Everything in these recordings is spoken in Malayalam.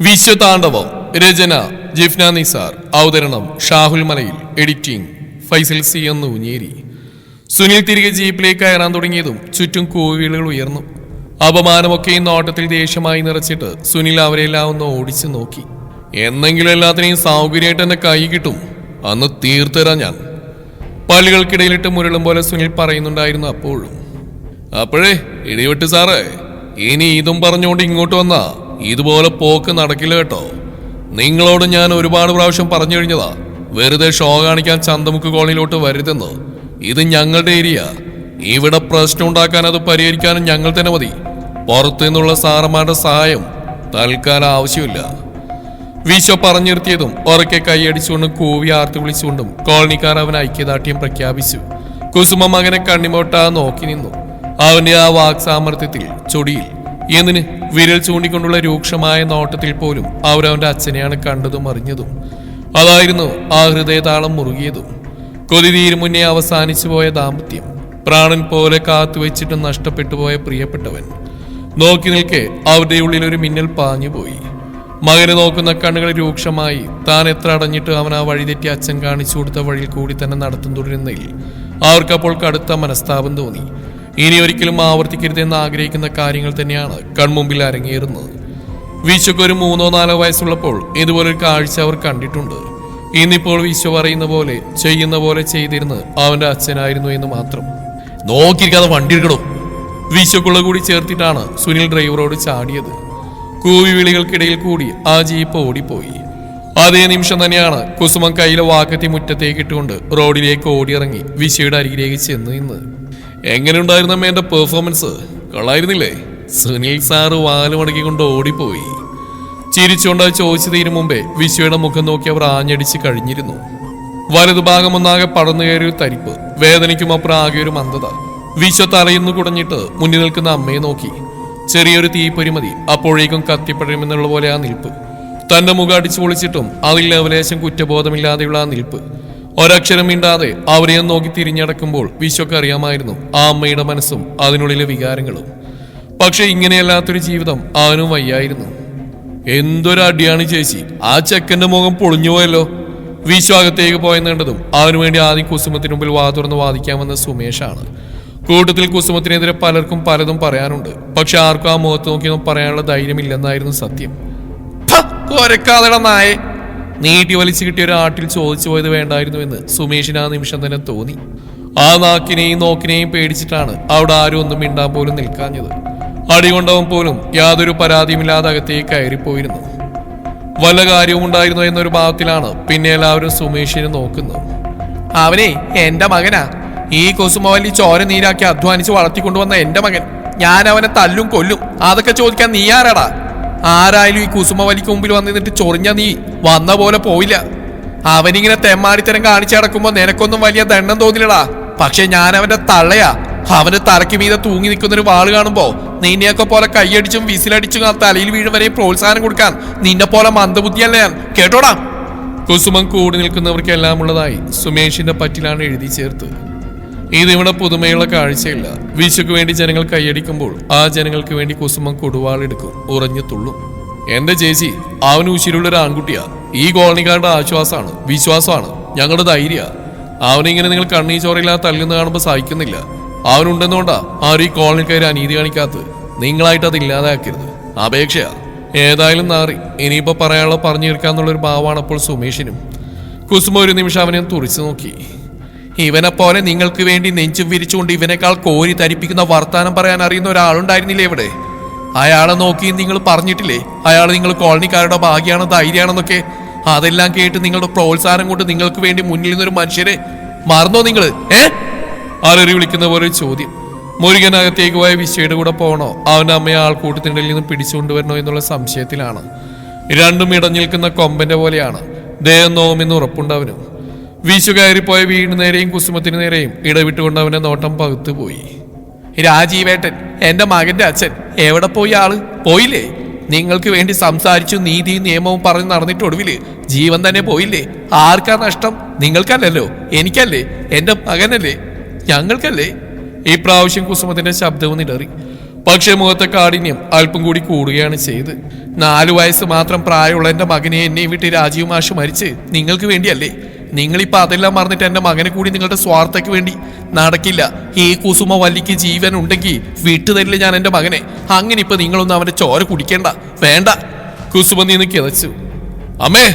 വിശ്വതാണ്ഡവം. രചന ജിഫ്ന നിസാർ. അവതരണം ഷാഹുൽ മലയിൽ. എഡിറ്റിംഗ് ഫൈസൽ സി എന്ന് ഊഞ്ഞേരി. സുനിൽ തിരികെ ജീപ്പിലേക്ക് കയറാൻ തുടങ്ങിയതും ചുറ്റും കൂവിളുകൾ ഉയർന്നു. അപമാനമൊക്കെ നോട്ടത്തിൽ ദേഷ്യമായി നിറച്ചിട്ട് സുനിൽ അവരെല്ലാം ഒന്ന് ഓടിച്ചു നോക്കി. എന്നെങ്കിലും എല്ലാത്തിനെയും സൗകര്യമായിട്ട് എന്റെ കൈ കിട്ടും, അന്ന് തീർത്തരാം ഞാൻ. പല്ലുകൾക്കിടയിലിട്ട് മുരളും പോലെ സുനിൽ പറയുന്നുണ്ടായിരുന്നു അപ്പോഴും. അപ്പോഴേ ഇടിവെട്ട് സാറേ, ഇനി ഇതും പറഞ്ഞുകൊണ്ട് ഇങ്ങോട്ട് വന്നാ ഇതുപോലെ പോക്ക് നടക്കില്ല കേട്ടോ. നിങ്ങളോട് ഞാൻ ഒരുപാട് പ്രാവശ്യം പറഞ്ഞു കഴിഞ്ഞതാ, വെറുതെ ഷോ കാണിക്കാൻ ചന്തമുക്ക് കോളനിയിലോട്ട് വരുതെന്ന്. ഇത് ഞങ്ങളുടെ ഏരിയ, ഇവിടെ പ്രശ്നം ഉണ്ടാക്കാൻ അത് പരിഹരിക്കാനും ഞങ്ങൾ തന്നെ മതി. പുറത്തു നിന്നുള്ള സാറന്മാരുടെ സഹായം തൽക്കാലം ആവശ്യമില്ല. വിശ്വ പറഞ്ഞു നിർത്തിയതും ഉറക്കെ കൈയടിച്ചുകൊണ്ടും കൂവി ആർത്തി വിളിച്ചുകൊണ്ടും കോളനിക്കാർ അവൻ ഐക്യദാർഢ്യം പ്രഖ്യാപിച്ചു. കുസുമ മകനെ കണ്ണിമോട്ടാ നോക്കി നിന്നു. അവന്റെ ആ വാക് സാമർത്ഥ്യത്തിൽ ചൊടിയിൽ എന്തിന് വിരൽ ചൂണ്ടിക്കൊണ്ടുള്ള രൂക്ഷമായ നോട്ടത്തിൽ പോലും അവരവന്റെ അച്ഛനെയാണ് കണ്ടതും അറിഞ്ഞതും. അതായിരുന്നു ആ ഹൃദയതാളം മുറുകിയതും. കൊതി തീരും മുന്നേ അവസാനിച്ചു പോയ ദാമ്പത്യം, പ്രാണൻ പോലെ കാത്തുവെച്ചിട്ടും നഷ്ടപ്പെട്ടു പോയ പ്രിയപ്പെട്ടവൻ. നോക്കി നിൽക്കെ അവരുടെ ഉള്ളിൽ ഒരു മിന്നൽ പാഞ്ഞുപോയി. മകനെ നോക്കുന്ന കണ്ണുകൾ രൂക്ഷമായി. താൻ എത്ര അടഞ്ഞിട്ട് അവൻ ആ വഴിതെറ്റി അച്ഛൻ കാണിച്ചു കൊടുത്ത വഴിയിൽ കൂടി തന്നെ നടത്തും തുടരുന്നതിൽ അവർക്കപ്പോൾ കടുത്ത മനസ്താപം തോന്നി. ഇനി ഒരിക്കലും ആവർത്തിക്കരുതെന്ന് ആഗ്രഹിക്കുന്ന കാര്യങ്ങൾ തന്നെയാണ് കൺമുമ്പിൽ അരങ്ങേറുന്നത്. വിശ്വക്ക് ഒരു 3-4 വയസ്സുള്ളപ്പോൾ ഇതുപോലൊരു കാഴ്ച അവർ കണ്ടിട്ടുണ്ട്. ഇന്നിപ്പോൾ വിശ്വ പറയുന്ന പോലെ ചെയ്യുന്ന പോലെ ചെയ്തിരുന്ന് അവന്റെ അച്ഛനായിരുന്നു എന്ന് മാത്രം. നോക്കിയിരിക്കാതെ വണ്ടി എടുക്കണോ. വിശ്വക്കുള്ള കൂടി ചേർത്തിട്ടാണ് സുനിൽ ഡ്രൈവറോട് ചാടിയത്. കൂവി വിളികൾക്കിടയിൽ കൂടി ആ ജീപ്പ് ഓടിപ്പോയി. അതേ നിമിഷം തന്നെയാണ് കുസുമം കയ്യിലെ വാക്കത്തി മുറ്റത്തേക്ക് ഇട്ടുകൊണ്ട് റോഡിലേക്ക് ഓടിയിറങ്ങി വിശ്വയുടെ അരികിലേക്ക് ചെന്ന് നിന്ന്. എങ്ങനെ ഉണ്ടായിരുന്നമ്മ എന്റെ പെർഫോമൻസ്? കൊള്ളായിരുന്നില്ലേ? സുനിൽ സാറ് വാലുമടക്കിക്കൊണ്ട് ഓടിപ്പോയി. ചിരിച്ചുകൊണ്ട് ചോദിച്ചു തീരും മുമ്പേ വിശ്വയുടെ മുഖം നോക്കി അവർ ആഞ്ഞടിച്ച് കഴിഞ്ഞിരുന്നു. വലതുഭാഗം ഒന്നാകെ പടർന്നു കയറിയൊരു തരിപ്പ്, വേദനയ്ക്കും അപ്പുറം ആകെ ഒരു മന്ദത. വിശ്വ തലയിന്ന് കുടഞ്ഞിട്ട് മുന്നിൽ നിൽക്കുന്ന അമ്മയെ നോക്കി. ചെറിയൊരു തീപ്പൊരിമതി അപ്പോഴേക്കും കത്തിപ്പഴമെന്നുള്ള പോലെ ആ നിൽപ്പ്. തന്റെ മുഖം അടിച്ചു പൊളിച്ചിട്ടും അതിൽ ലവലേശം കുറ്റബോധമില്ലാതെയുള്ള ആ നിൽപ്പ്. ഒരക്ഷരം മിണ്ടാതെ അവരെ നോക്കി തിരിഞ്ഞടക്കുമ്പോൾ വിശ്വക്ക് അറിയാമായിരുന്നു ആ അമ്മയുടെ മനസ്സും അതിനുള്ളിലെ വികാരങ്ങളും. പക്ഷെ ഇങ്ങനെയല്ലാത്തൊരു ജീവിതം അവനും വയ്യായിരുന്നു. എന്തൊരു അടിയാണ് ചേച്ചി, ആ ചെക്കന്റെ മുഖം പൊളിഞ്ഞുപോയല്ലോ. വിശ്വാസത്തേക്ക് പോയെന്നേണ്ടതും അവനു വേണ്ടി ആദ്യം കുസുമത്തിന് മുമ്പിൽ വാ തുറന്ന് വാദിക്കാമെന്ന സുമേഷാണ്. കൂട്ടത്തിൽ കുസുമത്തിനെതിരെ പലർക്കും പലതും പറയാനുണ്ട്. പക്ഷെ ആർക്കും ആ മുഖത്ത് നോക്കിയൊന്നും പറയാനുള്ള ധൈര്യമില്ലെന്നായിരുന്നു സത്യം. നായെ നീട്ടി വലിച്ചു കിട്ടിയ ഒരു ആട്ടിൽ ചോദിച്ചു പോയത് വേണ്ടായിരുന്നുവെന്ന് സുമേഷിന് ആ നിമിഷം തന്നെ തോന്നി. ആ നാക്കിനെയും നോക്കിനെയും പേടിച്ചിട്ടാണ് അവിടെ ആരും ഒന്നും മിണ്ടാൻ പോലും നിൽക്കാഞ്ഞത്. അടികൊണ്ടവൻ പോലും യാതൊരു പരാതിയുമില്ലാതെ അകത്തേക്ക് കയറിപ്പോയിരുന്നു. വല്ല കാര്യവും ഉണ്ടായിരുന്നു എന്നൊരു ഭാവത്തിലാണ് പിന്നെ എല്ലാവരും സുമേഷിനെ നോക്കുന്നത്. അവനെ എന്റെ മകനാ, ഈ കൊസുമവല്ലി ചോര നീരാക്കി അധ്വാനിച്ച് വളർത്തിക്കൊണ്ടുവന്ന എന്റെ മകൻ. ഞാൻ അവനെ തല്ലും കൊല്ലും, അതൊക്കെ ചോദിക്കാൻ നീ ആരാടാ? ആരായാലും ഈ കുസുമവലിക്ക് മുമ്പിൽ വന്നിട്ട് ചൊറിഞ്ഞ നീ വന്ന പോലെ പോയില്ല. അവനിങ്ങനെ തെമ്മാടിത്തരം കാണിച്ചു നടക്കുമ്പോ നിനക്കൊന്നും വലിയ ദണ്ണം തോന്നില്ലടാ. പക്ഷെ ഞാൻ അവന്റെ തള്ളയാ. അവന് തറയ്ക്ക് മീതെ തൂങ്ങി നിൽക്കുന്നൊരു വാള് കാണുമ്പോ നിന്നെയൊക്കെ പോലെ കൈയടിച്ചും വിസിലടിച്ചും ആ തലയിൽ വീഴും വരെ പ്രോത്സാഹനം കൊടുക്കാൻ നിന്നെ പോലെ മന്ദബുദ്ധിയല്ല ഞാൻ, കേട്ടോടാ. കുസുമം കൂടി നിൽക്കുന്നവർക്ക് എല്ലാം ഉള്ളതായി സുമേഷിന്റെ പറ്റിലാണ് എഴുതി ചേർത്ത്. ഇതിവിടെ പുതുമയുള്ള കാഴ്ചയില്ല. വിശ്വക്ക് വേണ്ടി ജനങ്ങൾ കൈയടിക്കുമ്പോൾ ആ ജനങ്ങൾക്ക് വേണ്ടി കുസുമം കൊടുവാളെടുക്കും, ഉറഞ്ഞു തുള്ളും. എന്റെ ചേച്ചി, അവന് ഉശിരുള്ളൊരു ആൺകുട്ടിയാ. ഈ കോളനിക്കാരുടെ ആശ്വാസമാണ്, വിശ്വാസമാണ്, ഞങ്ങളുടെ ധൈര്യ. അവനിങ്ങനെ നിങ്ങൾ കണ്ണീ ചോറയില്ലാതെ തല്ലുന്ന കാണുമ്പോൾ സഹിക്കുന്നില്ല. അവനുണ്ടെന്നുകൊണ്ടാ ആരും ഈ കോളനിക്കാരെ അനീതി കാണിക്കാത്തത്. നിങ്ങളായിട്ട് അത് ഇല്ലാതാക്കരുത്, അപേക്ഷയാ. ഏതായാലും നാറി, ഇനിയിപ്പോ പറയാനുള്ള പറഞ്ഞു തീർക്കാന്നുള്ളൊരു ഭാവമാണ് അപ്പോൾ സുമേഷിനും. കുസുമ ഒരു നിമിഷം അവനെ തുറിച്ചു നോക്കി. ഇവനെ പോലെ നിങ്ങൾക്ക് വേണ്ടി നെഞ്ചും വിരിച്ചുകൊണ്ട് ഇവനേക്കാൾ കോരി തരിപ്പിക്കുന്ന വർത്താനം പറയാൻ അറിയുന്ന ഒരാളുണ്ടായിരുന്നില്ലേ ഇവിടെ? അയാളെ നോക്കി നിങ്ങൾ പറഞ്ഞിട്ടില്ലേ അയാൾ നിങ്ങൾ കോളനിക്കാരുടെ ഭാഗ്യമാണ്, ധൈര്യമാണെന്നൊക്കെ? അതെല്ലാം കേട്ട് നിങ്ങളുടെ പ്രോത്സാഹനം കൊണ്ട് നിങ്ങൾക്ക് വേണ്ടി മുന്നിൽ നിന്നൊരു മനുഷ്യരെ മറന്നോ നിങ്ങൾ? അലറി വിളിക്കുന്ന പോലെ ചോദ്യം. മുരുകനകത്തേക്ക് പോയ വിശ്വയുടെ കൂടെ പോകണോ അവന്റെ അമ്മയെ ആൾക്കൂട്ടത്തിനിടയിൽ നിന്ന് പിടിച്ചുകൊണ്ടുവരണോ എന്നുള്ള സംശയത്തിലാണ്. രണ്ടും ഇടഞ്ഞിൽക്കുന്ന കൊമ്പന്റെ പോലെയാണ്. ദേഹം നോമെന്ന് ഉറപ്പുണ്ടവനും. വിശു കയറിപ്പോയ വീടിന് നേരെയും കുസുമത്തിന് നേരെയും ഇടവിട്ടുകൊണ്ട് അവന്റെ നോട്ടം പകുത്തുപോയി. രാജീവേട്ടൻ, എന്റെ മകന്റെ അച്ഛൻ, എവിടെ പോയി ആള്? പോയില്ലേ? നിങ്ങൾക്ക് വേണ്ടി സംസാരിച്ചു നീതിയും നിയമവും പറഞ്ഞ് നടന്നിട്ട് ഒടുവില് ജീവൻ തന്നെ പോയില്ലേ? ആർക്കാ നഷ്ടം? നിങ്ങൾക്കല്ലല്ലോ, എനിക്കല്ലേ, എന്റെ മകനല്ലേ, ഞങ്ങൾക്കല്ലേ? ഈ പ്രാവശ്യം കുസുമത്തിന്റെ ശബ്ദവും ഇടറി. പക്ഷേ മുഖത്തെ കാഠിന്യം അല്പം കൂടി കൂടുകയാണ് ചെയ്ത്. 4 വയസ്സ് മാത്രം പ്രായമുള്ള എന്റെ മകനെ എന്നെ വിട്ട് രാജീവ് മാഷ് മരിച്ച് നിങ്ങൾക്ക് വേണ്ടിയല്ലേ? നിങ്ങളിപ്പോ അതെല്ലാം മറന്നിട്ട് എന്റെ മകനെ കൂടി നിങ്ങളുടെ സ്വാർത്ഥയ്ക്ക് വേണ്ടി നടക്കില്ല. ഈ കുസുമ വല്ലിക്ക് ജീവൻ ഉണ്ടെങ്കിൽ വിട്ടുതരില്ല ഞാൻ എന്റെ മകനെ. അങ്ങനെ ഇപ്പൊ നിങ്ങളൊന്നും അവന്റെ ചോര കുടിക്കേണ്ട, വേണ്ട. കുസുമ നിന്ന് കിതച്ചു. അമ്മേ!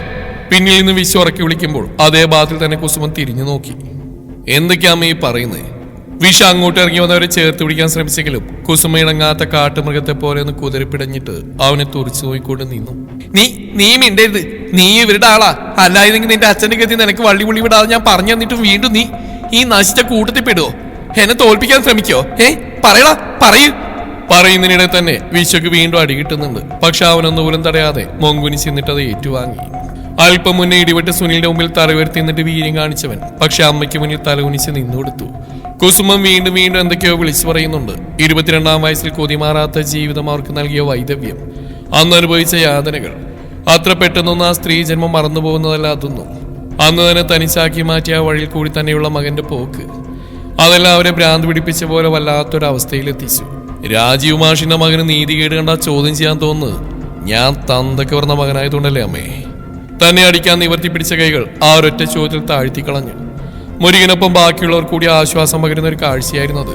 പിന്നിൽ നിന്ന് വിശ്വ ഉറക്കി വിളിക്കുമ്പോൾ അതേ ഭാഗത്തിൽ തന്നെ കുസുമൻ തിരിഞ്ഞു നോക്കി. എന്തൊക്കെയാ അമ്മ ഈ പറയുന്നേ? വിഷ അങ്ങോട്ട് ഇറങ്ങി വന്നവരെ ചേർത്ത് പിടിക്കാൻ ശ്രമിച്ചെങ്കിലും കുസുമ ഇണങ്ങാത്ത കാട്ടുമൃഗത്തെ പോലെ ഒന്ന് കുതിരപ്പിടഞ്ഞിട്ട് അവനെ തുറിച്ചു നോയിക്കൊണ്ട് നിന്നു. നീ മിണ്ടരുത്. നീ ഇവരുടെ ആളാ. അല്ലായിരുന്നെങ്കിൽ നിന്റെ അച്ഛന്റെ ഗതി നിനക്ക് വള്ളി പുള്ളി വിടാതെ ഞാൻ പറഞ്ഞു തന്നിട്ടും വീണ്ടും നീ ഈ നശിച്ച കൂട്ടത്തിൽ പെടുവോ? എന്നെ തോൽപ്പിക്കാൻ ശ്രമിക്കോ? പറയടാ, പറയൂ. പറയുന്നതിനിടെ തന്നെ വിശ്വക്ക് വീണ്ടും അടി കിട്ടുന്നുണ്ട്. പക്ഷെ അവനൊന്നുപോലും തടയാതെ മൊങ്കുനി ചെന്നിട്ട് അത് ഏറ്റുവാങ്ങി. അല്പം മുന്നേ ഇടിവിട്ട് സുനിലിന്റെ മുമ്പിൽ തലവരുത്തി നിന്നിട്ട് വീര്യം കാണിച്ചവൻ പക്ഷെ അമ്മയ്ക്ക് മുന്നിൽ തലകുനിച്ച് നിന്നുകൊടുത്തു. കുസുമം വീണ്ടും വീണ്ടും എന്തൊക്കെയോ വിളിച്ചു പറയുന്നുണ്ട്. 22-ാം വയസ്സിൽ കൊതിമാറാത്ത ജീവിതം അവർക്ക് നൽകിയ വൈദവ്യം, അന്ന് അനുഭവിച്ച യാതനകൾ, അത്ര പെട്ടെന്നൊന്നും ആ സ്ത്രീ ജന്മം മറന്നു പോകുന്നതല്ല അതൊന്നും. അന്ന് തന്നെ തനിച്ചാക്കി മാറ്റിയ ആ വഴിയിൽ കൂടി തന്നെയുള്ള മകന്റെ പോക്ക്, അതെല്ലാം അവരെ ഭ്രാന്ത് പിടിപ്പിച്ച പോലെ വല്ലാത്തൊരവസ്ഥയിലെത്തിച്ചു. രാജീവ് മാഷിന്റെ മകന് നീതികേട് കണ്ടാ ചോദ്യം ചെയ്യാൻ തോന്നുന്നു. ഞാൻ തന്തൊക്കെ പറഞ്ഞ മകനായതുകൊണ്ടല്ലേ അമ്മേ? തന്നെ അടിക്കാൻ നിവർത്തി പിടിച്ച കൈകൾ ആ ഒരൊറ്റ ചോദ്യത്തിൽ താഴ്ത്തിക്കളഞ്ഞു. മുരുകനൊപ്പം ബാക്കിയുള്ളവർ കൂടി ആശ്വാസം പകരുന്ന ഒരു കാഴ്ചയായിരുന്നു അത്.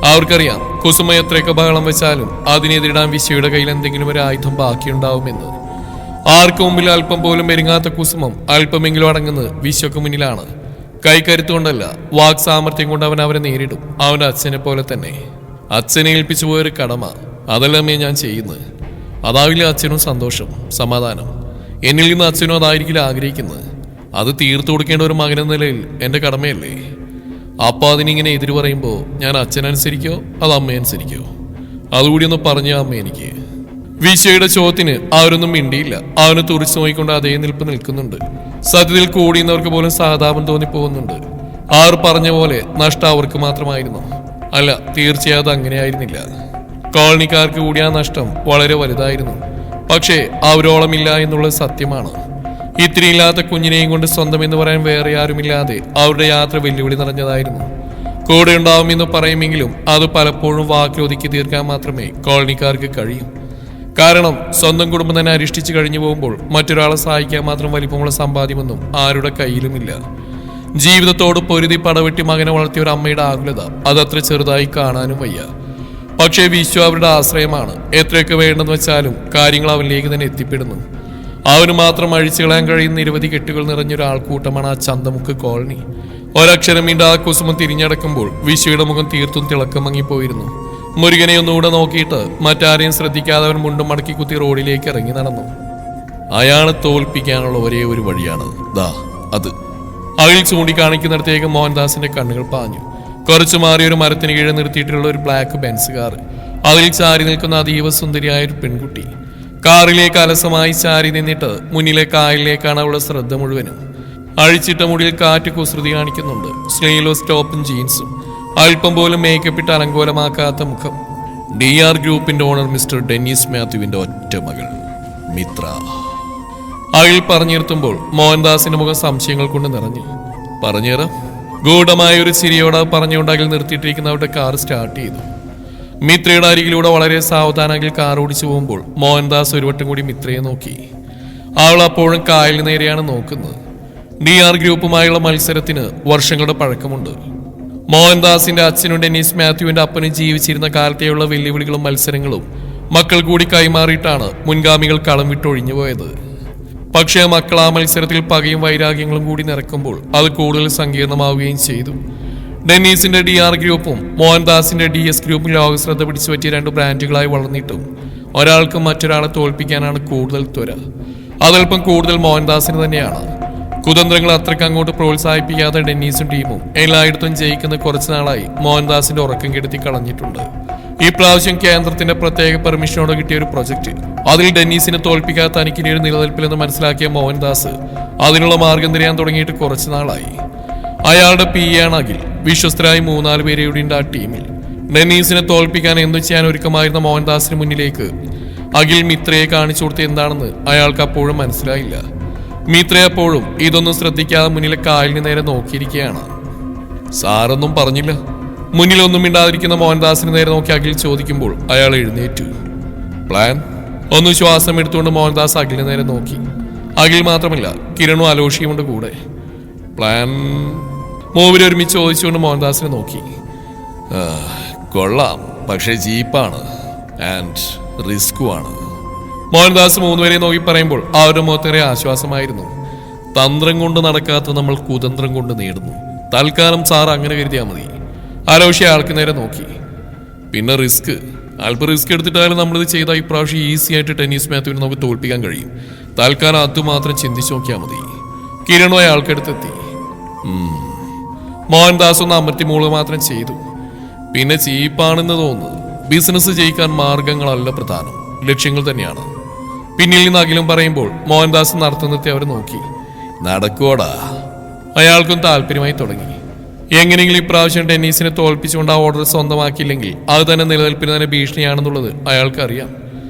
അവർക്കറിയാം കുസുമ എത്രയൊക്കെ ബഹളം വെച്ചാലും അതിനെതിരിടാൻ വിശ്വയുടെ കയ്യിൽ എന്തെങ്കിലും ഒരു ആയുധം ബാക്കിയുണ്ടാവുമെന്ന്. ആർക്കു മുമ്പിൽ അല്പം പോലും മെരുങ്ങാത്ത കുസുമം അല്പമെങ്കിലും അടങ്ങുന്നത് വിശ്വക്ക് മുന്നിലാണ്. കൈക്കരുത്തുകൊണ്ടല്ല, വാക് സാമർഥ്യം കൊണ്ട് അവൻ അവരെ നേരിടും. അവന്റെ അച്ഛനെ പോലെ തന്നെ. അച്ഛനെ ഏൽപ്പിച്ചു പോയൊരു കടമ, അതല്ലമ്മേ ഞാൻ ചെയ്യുന്നത്. അതാവില്ല അച്ഛനും സന്തോഷം, സമാധാനം. എന്നിൽ നിന്ന് അച്ഛനും അതായിരിക്കില്ല ആഗ്രഹിക്കുന്നത്. അത് തീർത്തു കൊടുക്കേണ്ട ഒരു മകനെന്ന നിലയിൽ എൻ്റെ കടമയല്ലേ? അപ്പൊ അതിനിങ്ങനെ എതിര് പറയുമ്പോൾ ഞാൻ അച്ഛനനുസരിക്കോ അത് അമ്മയനുസരിക്കോ? അതുകൂടി ഒന്ന് പറഞ്ഞ അമ്മ എനിക്ക്. വിശ്വയുടെ ചോദ്യത്തിന് അവരൊന്നും മിണ്ടിയില്ല. അവന് തുറിച്ചു നോക്കിക്കൊണ്ട് അതേ നിൽപ്പ് നിൽക്കുന്നുണ്ട്. സത്യത്തിൽ കൂടിയുന്നവർക്ക് പോലും സഹതാപം തോന്നിപ്പോകുന്നുണ്ട്. അവർ പറഞ്ഞ പോലെ നഷ്ടം അവർക്ക് മാത്രമായിരുന്നു. അല്ല, തീർച്ചയായും അത് അങ്ങനെയായിരുന്നില്ല. കോളനിക്കാർക്ക് കൂടി ആ നഷ്ടം വളരെ വലുതായിരുന്നു. പക്ഷേ അവരോളമില്ല എന്നുള്ളത് സത്യമാണ്. ഇത്തിരിയില്ലാത്ത കുഞ്ഞിനെയും കൊണ്ട് സ്വന്തം എന്ന് പറയാൻ വേറെ ആരുമില്ലാതെ അവരുടെ യാത്ര വെല്ലുവിളി നിറഞ്ഞതായിരുന്നു. കൂടെ ഉണ്ടാവുമെന്ന് പറയുമെങ്കിലും അത് പലപ്പോഴും വാക്കിലൊതുക്കി തീർക്കാൻ മാത്രമേ കോളനിക്കാർക്ക് കഴിയൂ. കാരണം സ്വന്തം കുടുംബം തന്നെ അരിഷ്ടിച്ച് കഴിഞ്ഞു പോകുമ്പോൾ മറ്റൊരാളെ സഹായിക്കാൻ മാത്രം വലിപ്പമുള്ള സമ്പാദ്യമൊന്നും ആരുടെ കയ്യിലുമില്ല. ജീവിതത്തോട് പൊരുതി പടവെട്ടി മകനെ വളർത്തിയ ഒരു അമ്മയുടെ ആകുലത അതത്ര ചെറുതായി കാണാനും വയ്യ. പക്ഷേ വിശ്വ അവരുടെ ആശ്രയമാണ്. എത്രയൊക്കെ വേണ്ടെന്ന് വെച്ചാലും കാര്യങ്ങൾ അവനിലേക്ക് തന്നെ എത്തിപ്പെടുന്നു. അവന് മാത്രം അഴിച്ചു കളയാൻ കഴിയുന്ന നിരവധി കെട്ടുകൾ നിറഞ്ഞൊരാൾക്കൂട്ടമാണ് ആ ചന്തമുക്ക് കോളനി. ഒരക്ഷരം ആ കുസുമം തിരിഞ്ഞടക്കുമ്പോൾ വിശ്വയുടെ മുഖം തീർത്തും തിളക്കം മങ്ങിപ്പോയിരുന്നു. മുരുകനെ ഒന്നുകൂടെ നോക്കിയിട്ട് മറ്റാരെയും ശ്രദ്ധിക്കാതെ അവൻ മുണ്ടും മടക്കി കുത്തി റോഡിലേക്ക് ഇറങ്ങി നടന്നു. അയാളെ തോൽപ്പിക്കാനുള്ള ഒരേ ഒരു വഴിയാണ് ദാ അത്. അയാൾ ചൂണ്ടിക്കാണിക്കുന്നിടത്തേക്ക് മോഹൻദാസിന്റെ കണ്ണുകൾ പാഞ്ഞു. കുറച്ചു മാറിയ ഒരു മരത്തിന് കീഴെ നിർത്തിയിട്ടുള്ള ഒരു ബ്ലാക്ക് ബെൻസ് കാർ. അതിൽ ചാരി നിൽക്കുന്ന അതീവ സുന്ദരിയായ ഒരു പെൺകുട്ടി. കാറിലേക്ക് അലസമായി ചാരി നിന്നിട്ട് മുന്നിലെ കായലിലേക്കാണ് അവളുടെ ശ്രദ്ധ മുഴുവനും. അഴിച്ചിട്ട മുടിയിൽ കാറ്റ് കുസൃതി കാണിക്കുന്നുണ്ട്. സ്ലീവ്ലെസ് ടോപ്പും ജീൻസും, അല്പം പോലും മേക്കപ്പ് ഇട്ട് അലങ്കോലമാക്കാത്ത മുഖം. DR ഗ്രൂപ്പിന്റെ ഓണർ മിസ്റ്റർ ഡെന്നീസ് മാത്യുവിന്റെ ഒറ്റ മകൾ മിത്ര. അയാൾ പറഞ്ഞിരുത്തുമ്പോൾ മോഹൻദാസിന്റെ മുഖം സംശയങ്ങൾ കൊണ്ട് നിറഞ്ഞു. പറഞ്ഞേറാം. ഗൂഢമായ ഒരു ചിരിയോടെ പറഞ്ഞുകൊണ്ട് അയാൾ നിർത്തിയിട്ടിരിക്കുന്ന അവരുടെ കാർ സ്റ്റാർട്ട് ചെയ്തു. മിത്രയുടെ അരികിലൂടെ വളരെ സാവധാനത്തിൽ കാർ ഓടിച്ചു പോകുമ്പോൾ മോഹൻദാസ് ഒരു വട്ടം കൂടി മിത്രയെ നോക്കി. അവൾ അപ്പോഴും കായലിന് നേരെയാണ് നോക്കുന്നത്. DR ഗ്രൂപ്പുമായുള്ള മത്സരത്തിന് വർഷങ്ങളുടെ പഴക്കമുണ്ട്. മോഹൻദാസിന്റെ അച്ഛനും ഡെന്നീസ് മാത്യുവിന്റെ അപ്പനും ജീവിച്ചിരുന്ന കാലത്തെയുള്ള വെല്ലുവിളികളും മത്സരങ്ങളും മക്കൾ കൂടി കൈമാറിയിട്ടാണ് മുൻഗാമികൾ കളം വിട്ടൊഴിഞ്ഞു പോയത്. പക്ഷേ മക്കൾ ആ മത്സരത്തിൽ പകയും വൈരാഗ്യങ്ങളും കൂടി നിറക്കുമ്പോൾ അത് കൂടുതൽ സങ്കീർണമാവുകയും ചെയ്തു. ഡെന്നീസിന്റെ DR ഗ്രൂപ്പും മോഹൻദാസിന്റെ DS ഗ്രൂപ്പും ലോകശ്രദ്ധ പിടിച്ചു പറ്റിയ 2 ബ്രാൻഡുകളായി വളർന്നിട്ടും ഒരാൾക്ക് മറ്റൊരാളെ തോൽപ്പിക്കാനാണ് കൂടുതൽ ത്വര. അതല്പം കൂടുതൽ മോഹൻദാസിന് തന്നെയാണ്. കുതന്ത്രങ്ങൾ അത്രയ്ക്ക് അങ്ങോട്ട് പ്രോത്സാഹിപ്പിക്കാതെ ഡെന്നീസും ടീമും എല്ലായിടത്തും ജയിക്കുന്ന കുറച്ചു നാളായി മോഹൻദാസിന്റെ ഉറക്കം കെടുത്തി കളഞ്ഞിട്ടുണ്ട്. ഈ പ്രാവശ്യം കേന്ദ്രത്തിന്റെ പ്രത്യേക പെർമിഷനോട് കിട്ടിയ ഒരു പ്രൊജക്ട്, അതിൽ ഡെന്നീസിനെ തോൽപ്പിക്കാത്ത തനിക്കിനി ഒരു നിലനിൽപ്പില്ലെന്ന് മനസ്സിലാക്കിയ മോഹൻദാസ് അതിനുള്ള മാർഗം തിരയാൻ തുടങ്ങിയിട്ട് കുറച്ചു നാളായി. അയാളുടെ PA ആണ് അഖിൽ. വിശ്വസ്തരായി 3-4 പേരെയുണ്ട് ആ ടീമിൽ. ഡെന്നീസിനെ തോൽപ്പിക്കാൻ എന്തു ചെയ്യാൻ ഒരുക്കമായിരുന്ന മോഹൻദാസിന് മുന്നിലേക്ക് അഖിൽ മിത്രയെ കാണിച്ചു കൊടുത്ത് എന്താണെന്ന് അയാൾക്ക് അപ്പോഴും മനസ്സിലായില്ല. മിത്ര അപ്പോഴും ഇതൊന്നും ശ്രദ്ധിക്കാതെ മുന്നിലെ കായലിന് നേരെ നോക്കിയിരിക്കുകയാണ്. സാറൊന്നും പറഞ്ഞില്ല. മുന്നിലൊന്നും മിണ്ടാതിരിക്കുന്ന മോഹൻദാസിന് നേരെ നോക്കി അഖിൽ ചോദിക്കുമ്പോൾ അയാൾ എഴുന്നേറ്റു. പ്ലാൻ? ഒന്ന് ശ്വാസം എടുത്തുകൊണ്ട് മോഹൻദാസ് അഖിലിന് നേരെ നോക്കി. അഖിൽ മാത്രമല്ല, കിരണും അലോഷിയുമുണ്ട് കൂടെ. പ്ലാൻ? മൂവര് ഒരുമിച്ച് ചോദിച്ചുകൊണ്ട് മോഹൻദാസിനെ നോക്കി. കൊള്ളാം, പക്ഷേ ജീപ്പാണ് ആൻഡ് റിസ്കുമാണ്. മോഹൻദാസ് മൂന്നുപേരെ നോക്കി പറയുമ്പോൾ അവരുടെ മുഖത്തേറെ ആശ്വാസമായിരുന്നു. തന്ത്രം കൊണ്ട് നടക്കാത്ത നമ്മൾ കുതന്ത്രം കൊണ്ട് നേടുന്നു. തൽക്കാലം സാർ അങ്ങനെ കരുതിയാൽ മതി. അലോഷി ആൾക്ക് നേരെ നോക്കി. പിന്നെ റിസ്ക്, അല്പം റിസ്ക് എടുത്തിട്ടായാലും നമ്മളിത് ചെയ്താൽ ഇപ്രാവശ്യം ഈസി ആയിട്ട് ടെന്നീസ് മാത്യുവിനെ നമുക്ക് തോൽപ്പിക്കാൻ കഴിയും. തൽക്കാലം അതുമാത്രം ചിന്തിച്ചു നോക്കിയാൽ മതി. കിരണോ അയാൾക്കടുത്തെത്തി. മോഹൻദാസ് ഒന്ന് അമർത്തി മൂള് മാത്രം ചെയ്തു. പിന്നെ ചീപ്പാണെന്ന് തോന്നുന്നു. ബിസിനസ് ജയിക്കാൻ മാർഗങ്ങളല്ല പ്രധാനം, ലക്ഷ്യങ്ങൾ തന്നെയാണ്. പിന്നിൽ നിന്ന് അഖിലും പറയുമ്പോൾ മോഹൻദാസ് നടത്തുന്നത്തെ അവർ നോക്കി. നടക്കോടാ. അയാൾക്കും താല്പര്യമായി തുടങ്ങി. എങ്ങനെയെങ്കിലും ഇപ്രാവശ്യം ടെന്നീസിനെ തോൽപ്പിച്ചുകൊണ്ട് ആ ഓർഡർ സ്വന്തമാക്കിയില്ലെങ്കിൽ അത് തന്നെ നിലനിൽപ്പിന് തന്നെ ഭീഷണിയാണെന്നുള്ളത് അയാൾക്കറിയാം.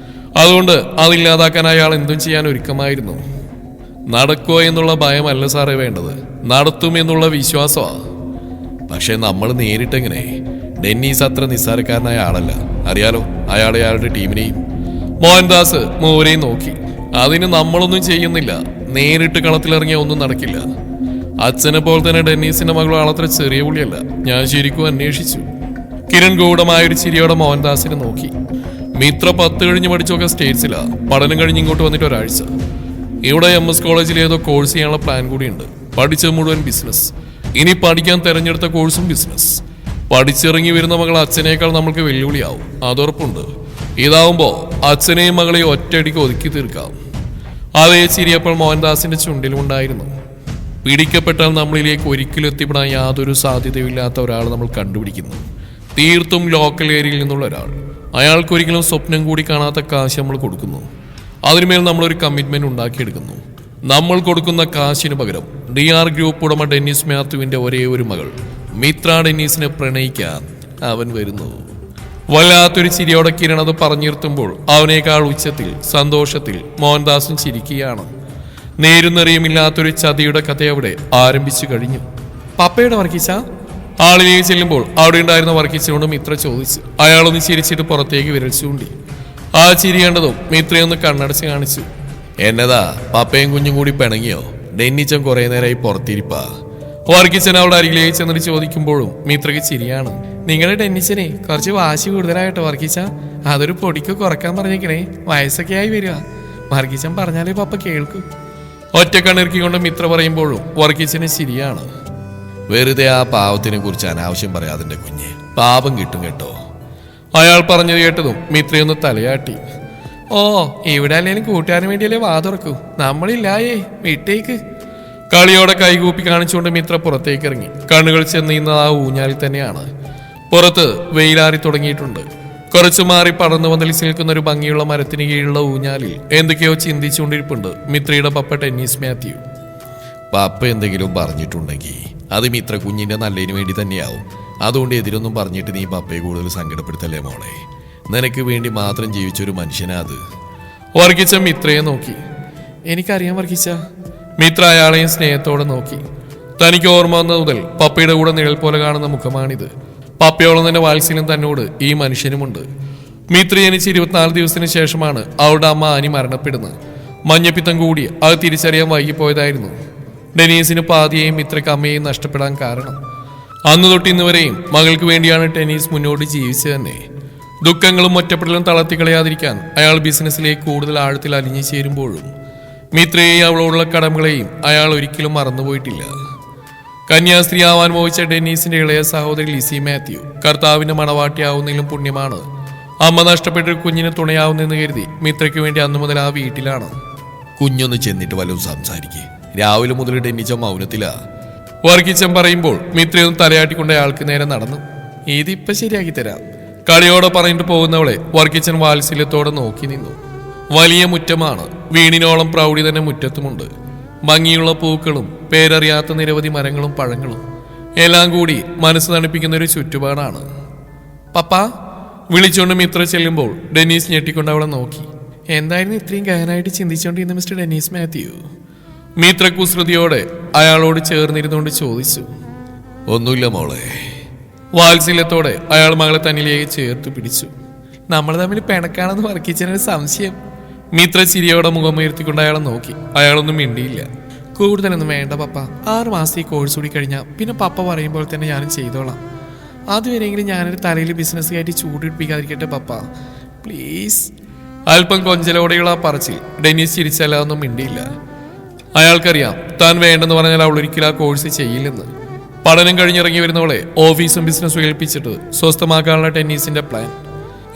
അതുകൊണ്ട് അതില്ലാതാക്കാൻ അയാൾ എന്തും ചെയ്യാൻ ഒരുക്കമായിരുന്നു. നടക്കോ എന്നുള്ള ഭയമല്ല സാറേ വേണ്ടത്, നടത്തുമെന്നുള്ള വിശ്വാസമാണ്. പക്ഷെ നമ്മൾ നേരിട്ടെങ്ങനെ? ഡെന്നീസ് അത്ര നിസ്സാരക്കാരനായ ആളല്ല, അറിയാലോ അയാളെ അയാളുടെ ടീമിനെയും. മോഹൻദാസ് മൂവരെയും നോക്കി. അതിന് നമ്മളൊന്നും ചെയ്യുന്നില്ല. നേരിട്ട് കളത്തിലിറങ്ങിയ ഒന്നും നടക്കില്ല. അച്ഛനെ പോലെ തന്നെ ഡെന്നീസിന്റെ മകളും ആളത്ര ചെറിയ പുള്ളിയല്ല. ഞാൻ ശരിക്കും അന്വേഷിച്ചു. കിരൺ ഗൂഢമായൊരു ചിരിയോടെ മോഹൻദാസിനെ നോക്കി. മിത്ര 10 കഴിഞ്ഞ് പഠിച്ചൊക്കെ സ്റ്റേറ്റ്സിലാ. പഠനം കഴിഞ്ഞ് ഇങ്ങോട്ട് വന്നിട്ട് ഒരാഴ്ച. ഇവിടെ MS കോളേജിൽ ഏതോ കോഴ്സ് ചെയ്യാനുള്ള പ്ലാൻ കൂടിയുണ്ട്. പഠിച്ചത് മുഴുവൻ ബിസിനസ്. ഇനി പഠിക്കാൻ തെരഞ്ഞെടുത്ത കോഴ്സും ബിസിനസ്. പഠിച്ചിറങ്ങി വരുന്ന മകൾ അച്ഛനേക്കാൾ നമ്മൾക്ക് വെല്ലുവിളിയാവും, അതുറപ്പുണ്ട്. ഇതാവുമ്പോ അച്ഛനെയും മകളെയും ഒറ്റയടിക്ക് ഒതുക്കി തീർക്കാം. അതേ ചിരിയപ്പോൾ മോഹൻദാസിന്റെ ചുണ്ടിലുണ്ടായിരുന്നു. പിടിക്കപ്പെട്ടാൽ നമ്മളിലേക്ക് ഒരിക്കലും എത്തിപ്പെടാൻ യാതൊരു സാധ്യതയില്ലാത്ത ഒരാൾ നമ്മൾ കണ്ടുപിടിക്കുന്നു. തീർത്തും ലോക്കൽ ഏരിയയിൽ നിന്നുള്ള ഒരാൾ. അയാൾക്കൊരിക്കലും സ്വപ്നം കൂടി കാണാത്ത കാശ് നമ്മൾ കൊടുക്കുന്നു. അതിനുമേൽ നമ്മളൊരു കമ്മിറ്റ്മെന്റ് ഉണ്ടാക്കിയെടുക്കുന്നു. നമ്മൾ കൊടുക്കുന്ന കാശിന് പകരം DR ഗ്രൂപ്പ് ഉടമ ഡെന്നീസ് മാത്യുവിന്റെ ഒരേ ഒരു മകൾ മിത്ര ഡെന്നീസിനെ പ്രണയിക്കാൻ അവൻ വരുന്നു. വല്ലാത്തൊരു ചിരിയോടെ കിരൺ അത് പറഞ്ഞിർത്തുമ്പോൾ അവനേക്കാൾ ഉച്ചത്തിൽ സന്തോഷത്തിൽ മോഹൻദാസും ചിരിക്കുകയാണ്. നേരുന്നറിയുമില്ലാത്തൊരു ചതിയുടെ കഥ അവിടെ ആരംഭിച്ചു കഴിഞ്ഞു. പപ്പയുടെ വർക്കിച്ച ആളിലേക്ക് ചെല്ലുമ്പോൾ അവിടെ ഉണ്ടായിരുന്ന വർക്കിച്ചോണ്ട് മിത്ര ചോദിച്ചു. അയാളൊന്ന് ചിരിച്ചിട്ട് പുറത്തേക്ക് വിരൽ ചൂണ്ടി. ആ ചിരി കണ്ടതും മിത്രയൊന്ന് കണ്ണടച്ച് കാണിച്ചു. എന്നതാ പപ്പയും കുഞ്ഞും കൂടി പിണങ്ങിയോ? ഡെന്നിച്ചൻ കുറെ നേരമായി പുറത്തിരിപ്പാ. വർക്കിച്ചൻ അവിടെ അരികിലേക്ക് ചെന്നിട്ട് ചോദിക്കുമ്പോഴും മിത്രയ്ക്ക് ചിരിയാണ്. നിങ്ങളുടെ ഡെന്നിച്ചനെ കുറച്ച് വാശി കൂടുതലായിട്ടോ വർക്കിച്ച. അതൊരു പൊടിക്ക് കുറക്കാൻ പറഞ്ഞേക്കണേ, വയസ്സൊക്കെ ആയി വരിക. വർക്കിച്ചൻ പറഞ്ഞാലേ പപ്പ കേൾക്കൂ. ഒറ്റ കണ്ണിറുക്കിക്കൊണ്ട് മിത്ര പറയുമ്പോഴും വർക്കിച്ചന് ശരിയാണ്. വെറുതെ ആ പാവത്തിനെ കുറിച്ച് അനാവശ്യം പറയാതിന്റെ കുഞ്ഞ്, പാപം കിട്ടും കേട്ടോ. അയാൾ പറഞ്ഞത് കേട്ടതും മിത്രയൊന്ന് തലയാട്ടി. ഓ, ഇവിടെ അല്ലേലും കൂട്ടുകാരന് വേണ്ടിയല്ലേ വാതുറക്കൂ, നമ്മളില്ലായേ, വിട്ടേക്ക്. കളിയോടെ കൈകൂപ്പി കാണിച്ചുകൊണ്ട് മിത്ര പുറത്തേക്ക് ഇറങ്ങി. കണ്ണുകൾ ചെന്നിരുന്ന ആ ഊഞ്ഞാലിൽ തന്നെയാണ്. പുറത്ത് വെയിലാറി തുടങ്ങിയിട്ടുണ്ട്. കുറച്ചു മാറി പടർന്നു വന്നലിച്ച് നിൽക്കുന്ന ഒരു ഭംഗിയുള്ള മരത്തിന് കീഴിലുള്ള ഊഞ്ഞാലിൽ എന്തൊക്കെയോ ചിന്തിച്ചുകൊണ്ടിരിപ്പുണ്ട് മിത്രയുടെ പപ്പ ടെന്നീസ് മാത്യു. പപ്പ എന്തെങ്കിലും പറഞ്ഞിട്ടുണ്ടെങ്കിൽ അത് മിത്ര കുഞ്ഞിന്റെ നല്ലതിന് വേണ്ടി തന്നെയാവും. അതുകൊണ്ട് എതിരൊന്നും പറഞ്ഞിട്ട് നീ പപ്പയെ കൂടുതൽ സങ്കടപ്പെടുത്തല്ലേ മോളെ. നിനക്ക് വേണ്ടി മാത്രം ജീവിച്ചൊരു മനുഷ്യനാ അത്. വർക്കിച്ച മിത്രയെ നോക്കി. എനിക്കറിയാം വർക്കിച്ച. മിത്ര അയാളെയും സ്നേഹത്തോടെ നോക്കി. തനിക്ക് ഓർമ്മ വന്ന മുതൽ പപ്പയുടെ കൂടെ നിഴൽ പോലെ കാണുന്ന മുഖമാണിത്. പപ്പയോളം തന്നെ വാത്സല്യം തന്നോട് ഈ മനുഷ്യനുമുണ്ട്. മിത്ര ജനിച്ച് 24 ദിവസത്തിന് ശേഷമാണ് അവളുടെ അമ്മ ആനി മരണപ്പെടുന്നത്. മഞ്ഞപ്പിത്തം കൂടി അത് തിരിച്ചറിയാൻ വൈകിപ്പോയതായിരുന്നു. ഡെനീസിന് പാതിയെയും മിത്രയ്ക്ക് അമ്മയെയും നഷ്ടപ്പെടാൻ കാരണം. അന്ന് തൊട്ട് ഇന്നുവരെയും മകൾക്ക് വേണ്ടിയാണ് ടെന്നീസ് മുന്നോട്ട് ജീവിച്ചത് തന്നെ. ദുഃഖങ്ങളും ഒറ്റപ്പെടലും തളർത്തിക്കളയാതിരിക്കാൻ അയാൾ ബിസിനസ്സിലേക്ക് കൂടുതൽ ആഴത്തിൽ അലിഞ്ഞു ചേരുമ്പോഴും മിത്രയെയും അവളോടുള്ള കടമകളെയും അയാൾ ഒരിക്കലും മറന്നുപോയിട്ടില്ല. കന്യാസ്ത്രീ ആവാൻ മോഹിച്ച ഡെന്നീസിന്റെ ഇളയ സഹോദരി ലിസി മാത്യു കർത്താവിന്റെ മണവാട്ടിയാവുന്നതിലും പുണ്യമാണ്. അമ്മ നഷ്ടപ്പെട്ടൊരു കുഞ്ഞിന് തുണയാവുന്നെന്ന് കരുതി മിത്രയ്ക്ക് വേണ്ടി അന്നു മുതൽ ആ വീട്ടിലാണ്. കുഞ്ഞൊന്ന് ചെന്നിട്ട് വല്ലതും സംസാരിക്കേ, രാവിലെ മുതൽ ഡെന്നിച്ച മൗനത്തിലാ. വർക്കിച്ചൻ പറയുമ്പോൾ മിത്രയൊന്ന് തലയാട്ടിക്കൊണ്ട് അയാൾക്ക് നേരെ നടന്നു. ഇതിപ്പോ ശരിയാക്കി തരാം. കളിയോടെ പറഞ്ഞിട്ട് പോകുന്നവളെ വർക്കിച്ചൻ വാത്സല്യത്തോടെ നോക്കി നിന്നു. വലിയ മുറ്റമാണ്. വീണിനോളം പ്രൗഢി തന്നെ മുറ്റത്തുമുണ്ട്. ഭംഗിയുള്ള പൂക്കളും പേരറിയാത്ത നിരവധി മരങ്ങളും പഴങ്ങളും എല്ലാം കൂടി മനസ്സ് തണുപ്പിക്കുന്ന ഒരു ചുറ്റുപാടാണ്. പപ്പ വിളിച്ചുകൊണ്ട് മിത്ര ചെല്ലുമ്പോൾ ഡെന്നീസ് ഞെട്ടിക്കൊണ്ട് അവളെ നോക്കി. എന്തായിരുന്നു ഇത്രയും ഗഹനായിട്ട് ചിന്തിച്ചുകൊണ്ടിരുന്ന മിസ്റ്റർ ഡെന്നീസ് മാത്യു? മിത്ര കുസൃതിയോടെ അയാളോട് ചേർന്നിരുന്നുകൊണ്ട് ചോദിച്ചു. ഒന്നുമില്ല മോളെ. വാത്സല്യത്തോടെ അയാൾ മകളെ തന്നിലേക്ക് ചേർത്ത് പിടിച്ചു. നമ്മൾ തമ്മിൽ പിണക്കാണെന്ന് വർക്കിച്ചതിനൊരു സംശയം. മിത്ര ചിരിയോടെ മുഖമുയർത്തിക്കൊണ്ട് അയാളെ നോക്കി. അയാളൊന്നും മിണ്ടിയില്ല. കൂടുതലൊന്നും വേണ്ട പപ്പ, 6 മാസം ഈ കോഴ്സ് കൂടി കഴിഞ്ഞാൽ പിന്നെ പപ്പ പറയുമ്പോൾ തന്നെ ഞാനും ചെയ്തോളാം. അതുവരെയെങ്കിലും ഞാനൊരു തലയിൽ ബിസിനസ് കയറ്റി ചൂടിപ്പിക്കാതിരിക്കട്ടെ പപ്പ, പ്ലീസ്. അല്പം കൊഞ്ചലോടെയുള്ള ആ പറച്ചിൽ ഡെന്നീസ് ചിരിച്ചല്ലാതൊന്നും മിണ്ടിയില്ല. അയാൾക്കറിയാം താൻ വേണ്ടെന്ന് പറഞ്ഞാൽ അവൾ ഒരിക്കലും ആ കോഴ്സ് ചെയ്യില്ലെന്ന്. പഠനം കഴിഞ്ഞിറങ്ങി വരുന്നവളെ ഓഫീസും ബിസിനസ്സും ഏൽപ്പിച്ചിട്ട് സ്വസ്ഥമാക്കാനുള്ള ടെന്നീസിന്റെ പ്ലാൻ.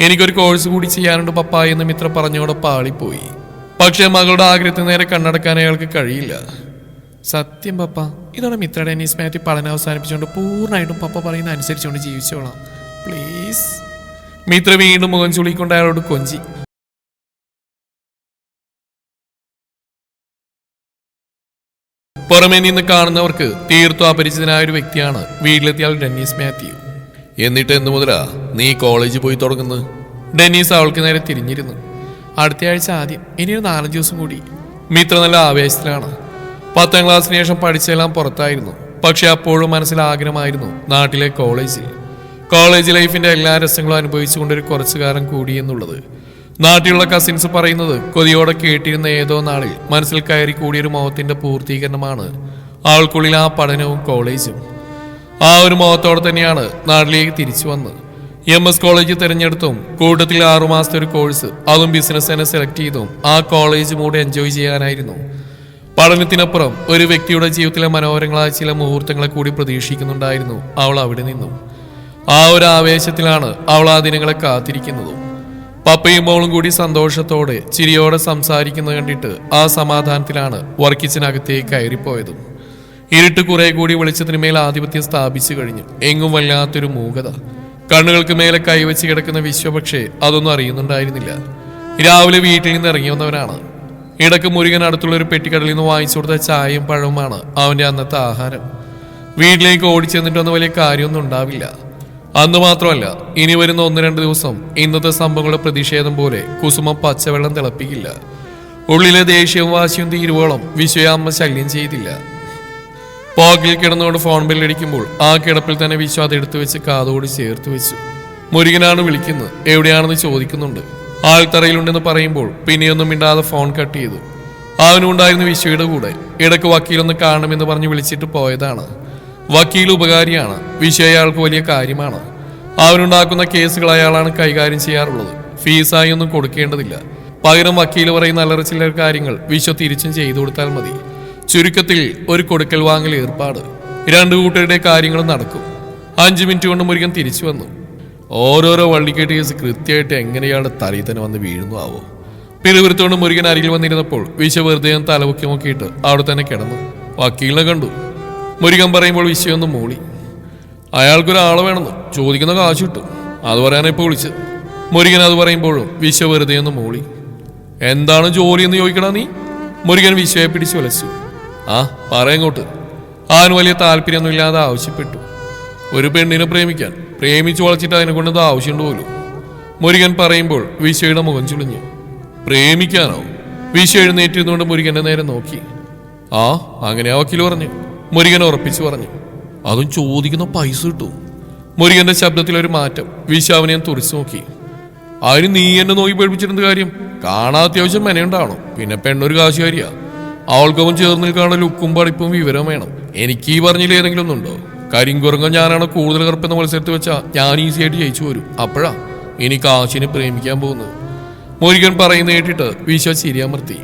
എനിക്കൊരു കോഴ്സ് കൂടി ചെയ്യാനുണ്ട് പപ്പ എന്ന് മിത്ര പറഞ്ഞോടെ പാളിപ്പോയി. പക്ഷേ മകളുടെ ആഗ്രഹത്തിന് നേരെ കണ്ണടക്കാൻ അയാൾക്ക് കഴിയില്ല. സത്യം പപ്പ, ഇതോടെ മിത്ര ടെന്നീസ് മാറ്റി പഠനം അവസാനിപ്പിച്ചുകൊണ്ട് പൂർണ്ണമായിട്ടും പപ്പ പറയുന്ന അനുസരിച്ചുകൊണ്ട് ജീവിച്ചോളാം, പ്ലീസ്. മിത്ര വീണ്ടും മുഖം ചുളിക്കൊണ്ട് അയാളോട് കൊഞ്ചി. പുറമേ നിന്ന് കാണുന്നവർക്ക് തീർത്തും അപരിചിതനായ ഒരു വ്യക്തിയാണ് വീട്ടിലെത്തിയാൽ ഡെന്നീസ് മാത്യു. എന്നിട്ട് എന്നു മുതലാ നീ കോളേജിൽ പോയി തുടങ്ങുന്നത്? ഡെന്നീസ് അവൾക്ക് നേരെ തിരിഞ്ഞിരുന്നു. അടുത്ത ആഴ്ച ആദ്യം, ഇനിയൊരു 4 ദിവസം കൂടി. മിത്ര നല്ല ആവേശത്തിലാണ്. 10ാം ക്ലാസ്സിന് ശേഷം പഠിച്ചെല്ലാം പുറത്തായിരുന്നു. പക്ഷെ അപ്പോഴും മനസ്സിൽ ആഗ്രഹമായിരുന്നു നാട്ടിലെ കോളേജ് ലൈഫിന്റെ എല്ലാ രസങ്ങളും അനുഭവിച്ചുകൊണ്ടൊരു കുറച്ചു കാലം കൂടി എന്നുള്ളത്. നാട്ടിലുള്ള കസിൻസ് പറയുന്നത് കൊതിയോടെ കേട്ടിരുന്ന ഏതോ നാളിൽ മനസ്സിൽ കയറി കൂടിയൊരു മോഹത്തിന്റെ പൂർത്തീകരണമാണ് അവൾക്കുള്ളിൽ ആ പഠനവും കോളേജും. ആ ഒരു മോഹത്തോടെ തന്നെയാണ് നാട്ടിലേക്ക് തിരിച്ചു വന്ന് MS കോളേജ് തിരഞ്ഞെടുത്തും കൂട്ടത്തിൽ 6 മാസത്തെ ഒരു കോഴ്സ്, അതും ബിസിനസ് തന്നെ സെലക്ട് ചെയ്തും ആ കോളേജ് മൂഡ് എൻജോയ് ചെയ്യാനായിരുന്നു. പഠനത്തിനപ്പുറം ഒരു വ്യക്തിയുടെ ജീവിതത്തിലെ മനോഹരങ്ങളായ ചില മുഹൂർത്തങ്ങളെ കൂടി പ്രതീക്ഷിക്കുന്നുണ്ടായിരുന്നു അവൾ അവിടെ നിന്നും. ആ ഒരു ആവേശത്തിലാണ് അവൾ ആ ദിനങ്ങളെ കാത്തിരിക്കുന്നതും. പപ്പയും മോളും കൂടി സന്തോഷത്തോടെ ചിരിയോടെ സംസാരിക്കുന്നത് കണ്ടിട്ട് ആ സമാധാനത്തിലാണ് വർക്കിച്ചിനകത്തേക്ക് കയറിപ്പോയതും. ഇരുട്ട് കുറെ കൂടി വെളിച്ചത്തിന് മേൽ ആധിപത്യം സ്ഥാപിച്ചു കഴിഞ്ഞു. എങ്ങും വല്ലാത്തൊരു മൂകത. കണ്ണുകൾക്ക് മേലെ കൈവച്ച് കിടക്കുന്ന വിശ്വപക്ഷെ അതൊന്നും അറിയുന്നുണ്ടായിരുന്നില്ല. രാവിലെ വീട്ടിൽ നിന്ന് ഇറങ്ങി വന്നവനാണ്. ഇടക്ക് മുരുകൻ അടുത്തുള്ള ഒരു പെട്ടിക്കടലിൽ നിന്ന് വാങ്ങിച്ചു കൊടുത്ത ചായയും പഴവുമാണ് അവന്റെ അന്നത്തെ ആഹാരം. വീട്ടിലേക്ക് ഓടിച്ചെന്നിട്ടൊന്നും വലിയ കാര്യമൊന്നും ഉണ്ടാവില്ല. അന്ന് മാത്രമല്ല, ഇനി വരുന്ന 1-2 ദിവസം ഇന്നത്തെ സംഭവങ്ങളുടെ പ്രതിഷേധം പോലെ കുസുമം പച്ചവെള്ളം തിളപ്പിക്കില്ല. ഉള്ളിലെ ദേഷ്യവും വാശിയും തീരുവോളം വിശ്വയമ്മ ശല്യം ചെയ്തില്ല. പോക്കിൽ കിടന്നുകൊണ്ട് ഫോൺ ബെല്ലടിക്കുമ്പോൾ ആ കിടപ്പിൽ തന്നെ വിശ്വ അതെടുത്തു വെച്ച് കാതോട് ചേർത്ത് വെച്ചു. മുരുകനാണ് വിളിക്കുന്നത്. എവിടെയാണെന്ന് ചോദിക്കുന്നുണ്ട്. ആൾത്തറയിലുണ്ടെന്ന് പറയുമ്പോൾ പിന്നെയൊന്നും മിണ്ടാതെ ഫോൺ കട്ട് ചെയ്തു. അവനുണ്ടായിരുന്നു വിശ്വയുടെ കൂടെ. ഇടയ്ക്ക് വക്കീലൊന്ന് കാണണമെന്ന് പറഞ്ഞ് വിളിച്ചിട്ട് പോയതാണ്. വക്കീൽ ഉപകാരിയാണ്. വിശ്വ അയാൾക്ക് വലിയ കാര്യമാണ്. അവനുണ്ടാക്കുന്ന കേസുകൾ അയാളാണ് കൈകാര്യം ചെയ്യാറുള്ളത്. ഫീസായി ഒന്നും കൊടുക്കേണ്ടതില്ല. പകരം വക്കീൽ പറയുന്ന അല്ലറ ചില്ലറ കാര്യങ്ങൾ വിശ്വ തിരിച്ചും ചെയ്തു കൊടുത്താൽ മതി. ചുരുക്കത്തിൽ ഒരു കൊടുക്കൽ വാങ്ങൽ ഏർപ്പാട്. 2 കൂട്ടരുടെ കാര്യങ്ങളും നടക്കും. 5 മിനിറ്റ് കൊണ്ട് മുരുകൻ തിരിച്ചു വന്നു. ഓരോരോ വള്ളിക്കെട്ട് കേസ് കൃത്യമായിട്ട് എങ്ങനെയാളുടെ തലയിൽ തന്നെ വന്ന് വീഴുന്നു ആവോ. പിറുവിരുത്തോണ്ട് മുരുകൻ അരികിൽ വന്നിരുന്നപ്പോൾ വിശ്വ വെറുതെ തലമുക്കി നോക്കിയിട്ട് അവിടെ തന്നെ കിടന്നു. വക്കീലിനെ കണ്ടു. മുരുകൻ പറയുമ്പോൾ വിശ്വയൊന്ന് മൂളി. അയാൾക്കൊരാളെ വേണമെന്ന് ചോദിക്കുന്ന കാശ് കിട്ടും, അത് പറയാനാണ് ഇപ്പോൾ വിളിച്ചത്. മുരുകൻ അത് പറയുമ്പോഴും വിശ്വ വെറുതെ ഒന്ന് മൂളി. എന്താണ് ജോലി എന്ന് ചോദിക്കടാ നീ? മുരുകൻ വിശ്വയെ പിടിച്ചു വലച്ചു. ആ പറയങ്ങോട്ട്. അവൻ വലിയ താല്പര്യമൊന്നുമില്ലാതെ ആവശ്യപ്പെട്ടു. ഒരു പെണ്ണിനെ പ്രേമിച്ചു വളച്ചിട്ട് അതിനെ കൊണ്ടത് ആവശ്യമുണ്ട് പോലും. മുരുകൻ പറയുമ്പോൾ വിശ്വയുടെ മുഖം ചുളിഞ്ഞു. പ്രേമിക്കാനോ? വിശ്വ എഴുന്നേറ്റിരുന്നുകൊണ്ട് മുരുകന്റെ നേരെ നോക്കി. ആ അങ്ങനെയാ വക്കീൽ പറഞ്ഞു. മുരുകൻ ഉറപ്പിച്ചു പറഞ്ഞു. അതും ചോദിക്കുന്ന പൈസ കിട്ടും. മുരുകന്റെ ശബ്ദത്തിലൊരു മാറ്റം. വിശ്വ അവനെ തുറിച്ചു നോക്കി. അതിന് നീ എന്നെ നോക്കി പേടിപ്പിച്ചിരുന്ന കാര്യം? കാണാൻ അത്യാവശ്യം മെനയുണ്ടാവണം. പിന്നെ പെണ്ണൊരു കാശുകാരിയാ. അവൾക്കൊപ്പം ചേർന്ന് നിൽക്കാനുള്ള ലുക്കും പഠിപ്പും വിവരം വേണം. എനിക്ക് ഈ പറഞ്ഞില്ല ഏതെങ്കിലും ഒന്നുണ്ടോ? കരിങ്കുറങ്ങം ഞാനാണ് കൂടുതൽ കറുപ്പെന്ന മത്സരത്തിൽ വെച്ചാൽ ഞാൻ ഈസിയായിട്ട് ജയിച്ചു വരും. അപ്പോഴാ ഇനി കാശിനെ പ്രേമിക്കാൻ പോകുന്നത്. മുരുകൻ പറയുന്ന കേട്ടിട്ട് വിശ്വ ചിരിയമർത്തി.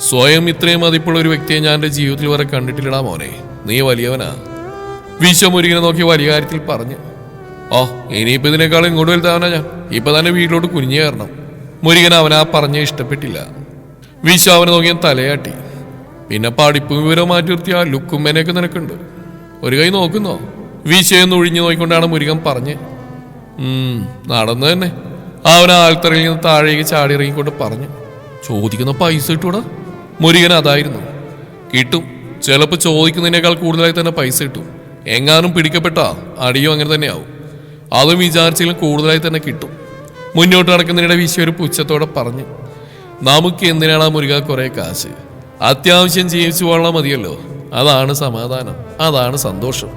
സ്വയം ഇത്രയും മതിപ്പുള്ള ഒരു വ്യക്തിയെ ഞാൻ എൻ്റെ ജീവിതത്തിൽ വരെ കണ്ടിട്ടില്ലടാ മോനെ, നീ വലിയവനാ. വിശ്വ മുരുകനെ നോക്കി വലിയ കാര്യത്തിൽ പറഞ്ഞു. ഓ ഇനിയിപ്പോൾ ഇതിനേക്കാളും ഇങ്ങോട്ട് വലുതാവനാ ഞാൻ. ഇപ്പൊ തന്നെ വീട്ടിലോട്ട് കുനിഞ്ഞു കയറണം. മുരുകൻ അവനാ പറഞ്ഞ ഇഷ്ടപ്പെട്ടില്ല. വിശ്വ അവനെ നോക്കിയാൽ തലയാട്ടി. പിന്നെ പഠിപ്പും വിവരവും മാറ്റി നിർത്തിയ ലുക്കും മേനൊക്കെ നിനക്കുണ്ട്. ഒരു കൈ നോക്കുന്നോ? വിശ്വയൊന്ന് ഒഴിഞ്ഞു നോക്കിക്കൊണ്ടാണ് മുരുകൻ പറഞ്ഞ്. നടന്നു തന്നെ. അവൻ ആൾത്തറയിൽ നിന്ന് താഴേക്ക് ചാടി ഇറങ്ങിക്കൊണ്ട് പറഞ്ഞു. ചോദിക്കുന്ന പൈസ കിട്ടൂടാ? മുരുകൻ അതായിരുന്നു. കിട്ടും. ചിലപ്പോൾ ചോദിക്കുന്നതിനേക്കാൾ കൂടുതലായി തന്നെ പൈസ കിട്ടും. എങ്ങാനും പിടിക്കപ്പെട്ടാ അടിയും അങ്ങനെ തന്നെയാവും. അതും വിചാരിച്ചാലും കൂടുതലായി തന്നെ കിട്ടും. മുന്നോട്ട് നടക്കുന്നതിനിടെ വിശ്വ ഒരു പുച്ഛത്തോടെ പറഞ്ഞു. നമുക്ക് എന്തിനാണ് മുരുക കുറെ കാശ്? അത്യാവശ്യം ജീവിച്ചു പോകാൻ മതിയല്ലോ. അതാണ് സമാധാനം, അതാണ് സന്തോഷം.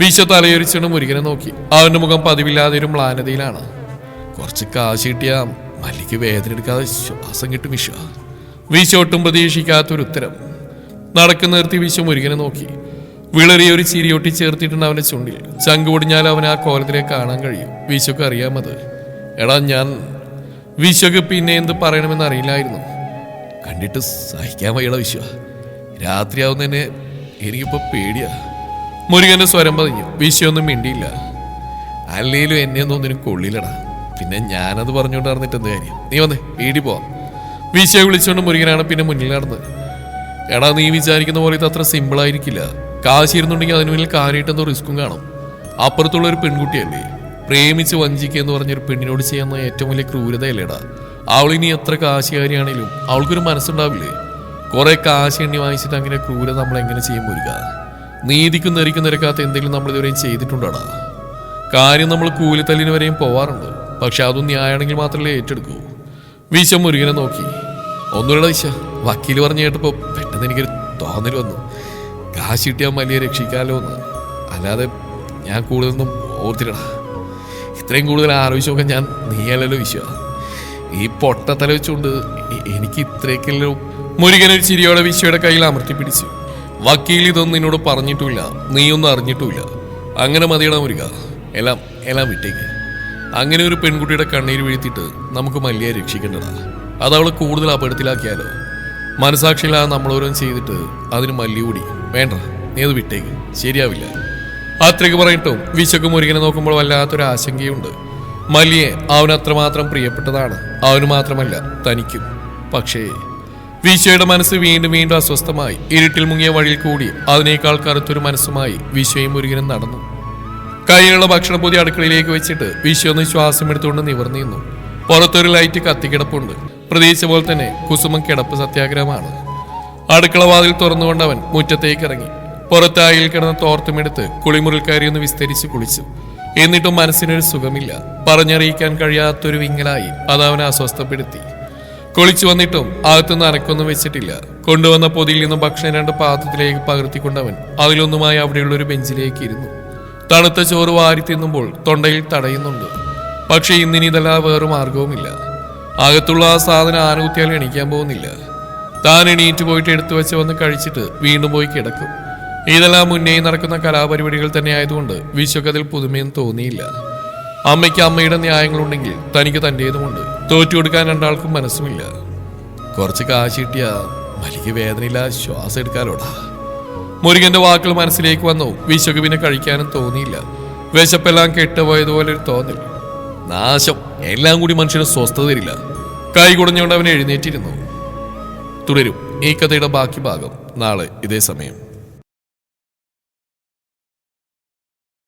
വിശ്വ തലയൊരിച്ചുകൊണ്ട് മുരുകനെ നോക്കി. അവന്റെ മുഖം പതിവില്ലാതെ ഒരു മ്ലാനതയിലാണ്. കുറച്ച് കാശ് കിട്ടിയാ മല്ലിക്ക് വേദന എടുക്കാതെ ശ്വാസം കിട്ടും വിശ്വ ഒട്ടും പ്രതീക്ഷിക്കാത്തൊരു ഉത്തരം. നടക്കുന്ന നിർത്തി വിശ്വ മുരുകനെ നോക്കി. വിളറിയ ഒരു ചിരിയൊട്ടി ചേർത്തിട്ടുണ്ട് അവന്റെ ചുണ്ടിൽ. ചങ്ക് പൊടിഞ്ഞാൽ അവൻ ആ കോലത്തിലേക്ക് കാണാൻ കഴിയും. വിശ്വക്ക് അറിയാമത്. എടാ ഞാൻ വിശ്വക്ക് പിന്നെ എന്ത് പറയണമെന്ന് അറിയില്ലായിരുന്നു. കണ്ടിട്ട് സഹിക്കാൻ വയ്യട വിശ്വ. രാത്രിയാവുന്നതന്നെ എനിക്കിപ്പോ പേടിയാ. മുരുകന്റെ സ്വരം പതിഞ്ഞു. വിശ്വൊന്നും മിണ്ടിയില്ല. അല്ലേലും എന്നെ ഒന്നും ഒന്നിനും കൊള്ളില്ലടാ. പിന്നെ ഞാനത് പറഞ്ഞുകൊണ്ട് നടന്നിട്ട് എന്ത് കാര്യം? നീ വന്നേ വീട്ടിൽ പോവാം. വിശ്വയെ വിളിച്ചുകൊണ്ട് മുരുകനാണ് പിന്നെ മുന്നിൽ നടന്നത്. എടാ നീ വിചാരിക്കുന്ന പോലെ ഇത് അത്ര സിമ്പിളായിരിക്കില്ല. കാശിരുന്നുണ്ടെങ്കിൽ അതിന് മുന്നിൽ കാര്യമായിട്ടെന്തോ റിസ്ക്കും കാണും. അപ്പുറത്തുള്ള ഒരു പെൺകുട്ടിയല്ലേ, പ്രേമിച്ച് വഞ്ചിക്കുക എന്ന് പറഞ്ഞൊരു പെണ്ണിനോട് ചെയ്യുന്ന ഏറ്റവും വലിയ ക്രൂരതയല്ലേടാ. അവളിനി എത്ര കാശുകാരിയാണെങ്കിലും അവൾക്കൊരു മനസ്സുണ്ടാവില്ലേ? കുറെ കാശ് എണ്ണി വാങ്ങിച്ചിട്ട് അങ്ങനെ ക്രൂരത നമ്മൾ എങ്ങനെ ചെയ്യും മുരുക? നീതിക്കും നെറിക്കും നിരക്കാത്ത എന്തെങ്കിലും നമ്മൾ ഇതുവരെയും ചെയ്തിട്ടുണ്ടോടാ? കാര്യം നമ്മൾ കൂലിത്തല്ലിന് വരെയും പോവാറുണ്ട്. പക്ഷെ അതും ന്യായമാണെങ്കിൽ മാത്രമല്ലേ ഏറ്റെടുക്കൂ. വിശ്വ മുരുകനെ നോക്കി. ഒന്നുമില്ല വിശ്വ, വക്കീൽ പറഞ്ഞു കേട്ടപ്പോ പെട്ടെന്ന് എനിക്കൊരു തോന്നൽ വന്നു. കാശ് കിട്ടിയാൽ വലിയ രക്ഷിക്കാലോ എന്ന്. അല്ലാതെ ഞാൻ കൂടുതലൊന്നും ഓർത്തില്ലടാ. ഇത്രയും കൂടുതൽ ആലോചിച്ച് നോക്കാൻ ഞാൻ നീയല്ലല്ലോ വിശ്വ. ഈ പൊട്ടത്തല വെച്ചുകൊണ്ട് എനിക്ക് ഇത്രയൊക്കെയല്ലോ. മുരുകനൊരു ചിരിയോടെ വിശ്വയുടെ കയ്യിൽ അമർത്തി പിടിച്ചു. വക്കീൽ ഇതൊന്നും നിന്നോട് പറഞ്ഞിട്ടുമില്ല, നീയൊന്നും അറിഞ്ഞിട്ടുമില്ല. അങ്ങനെ മതിയടാ മുരുക, എല്ലാം വിട്ടേക്ക്. അങ്ങനെ ഒരു പെൺകുട്ടിയുടെ കണ്ണീര് വീഴ്ത്തിയിട്ട് നമുക്ക് മല്ലിയെ രക്ഷിക്കേണ്ടതാ. അതവളെ കൂടുതൽ അപകടത്തിലാക്കിയാലോ? മനസാക്ഷിയില്ലാതെ നമ്മളോരോന്നും ചെയ്തിട്ട് അതിന് മല്ലി കൂടി വേണ്ട. നീ അത് വിട്ടേക്ക്, ശരിയാവില്ല. അത്രയ്ക്ക് പറഞ്ഞിട്ടും വിശ്വക്ക് മുരുകനെ നോക്കുമ്പോൾ വല്ലാത്തൊരു ആശങ്കയുണ്ട്. മല്ലിയെ അവന് അത്രമാത്രം പ്രിയപ്പെട്ടതാണ്. അവന് മാത്രമല്ല തനിക്കും. പക്ഷേ വിശ്വയുടെ മനസ്സ് വീണ്ടും വീണ്ടും അസ്വസ്ഥമായി. ഇരുട്ടിൽ മുങ്ങിയ വഴിയിൽ കൂടി അതിനേക്കാൾ കറുത്തൊരു മനസ്സുമായി വിശ്വയും മുരുകനും നടന്നു. കയ്യിലുള്ള ഭക്ഷണം പുതിയ അടുക്കളയിലേക്ക് വെച്ചിട്ട് വിശ്വ ഒന്ന് ശ്വാസം എടുത്തുകൊണ്ട് നിവർന്നു നിന്നു. പുറത്തൊരു ലൈറ്റ് കത്തിക്കിടപ്പുണ്ട്. പ്രതീക്ഷിച്ച പോലെ തന്നെ കുസുമം കിടപ്പ് സത്യാഗ്രഹമാണ്. അടുക്കള വാതിൽ തുറന്നുകൊണ്ട് അവൻ മുറ്റത്തേക്ക് ഇറങ്ങി. പുറത്തായിൽ കിടന്ന തോർത്തുമെടുത്ത് കുളിമുറിൽ കയറി ഒന്ന് വിസ്തരിച്ച് കുളിച്ചു. എന്നിട്ടും മനസ്സിനൊരു സുഖമില്ല. പറഞ്ഞറിയിക്കാൻ കഴിയാത്തൊരു വിങ്ങലായി അത് അവനെ അസ്വസ്ഥപ്പെടുത്തി. കുളിച്ചു വന്നിട്ടും അകത്തുനിന്ന് അനക്കൊന്നും വെച്ചിട്ടില്ല. കൊണ്ടുവന്ന പൊതിയിൽ നിന്നും ഭക്ഷണം 2 പാത്രത്തിലേക്ക് പകർത്തിക്കൊണ്ടവൻ അതിലൊന്നുമായി അവിടെയുള്ള ഒരു ബെഞ്ചിലേക്ക് ഇരുന്നു. തണുത്ത ചോറ് വാരി തിന്നുമ്പോൾ തൊണ്ടയിൽ തടയുന്നുണ്ട്. പക്ഷെ ഇന്നിനി ഇതല്ലാതെ വേറെ മാർഗവുമില്ല. അകത്തുള്ള ആ സാധനം ആനകുത്തിയാൽ എണീക്കാൻ പോകുന്നില്ല. താൻ എണീറ്റ് പോയിട്ട് എടുത്തു വെച്ച് വന്ന് കഴിച്ചിട്ട് വീണ്ടും പോയി കിടക്കും. ഇതെല്ലാം മുന്നേ നടക്കുന്ന കലാപരിപാടികൾ തന്നെ ആയതുകൊണ്ട് വിശ്വക്കതിൽ പുതുമയും തോന്നിയില്ല. അമ്മയ്ക്ക് അമ്മയുടെ ന്യായങ്ങളുണ്ടെങ്കിൽ തനിക്ക് തൻ്റേതുമുണ്ട്. തോറ്റു കൊടുക്കാൻ രണ്ടാൾക്കും മനസ്സുമില്ല. കുറച്ച് കാശ് കിട്ടിയാ മലിക്ക് വേദനയില്ല, ശ്വാസം എടുക്കാലോടാ. മുരുകന്റെ വാക്കുകൾ മനസ്സിലേക്ക് വന്നു. വിശ്വക്ക് പിന്നെ കഴിക്കാനും തോന്നിയില്ല. വിശപ്പെല്ലാം കെട്ടുപോയതുപോലെ ഒരു തോന്നൽ. നാശം, എല്ലാം കൂടി മനുഷ്യന് സ്വസ്ഥത തരില്ല. കൈ കുടഞ്ഞുകൊണ്ട് അവൻ എഴുന്നേറ്റിരുന്നു. തുടരും ഈ കഥയുടെ ബാക്കി ഭാഗം നാളെ ഇതേ സമയം.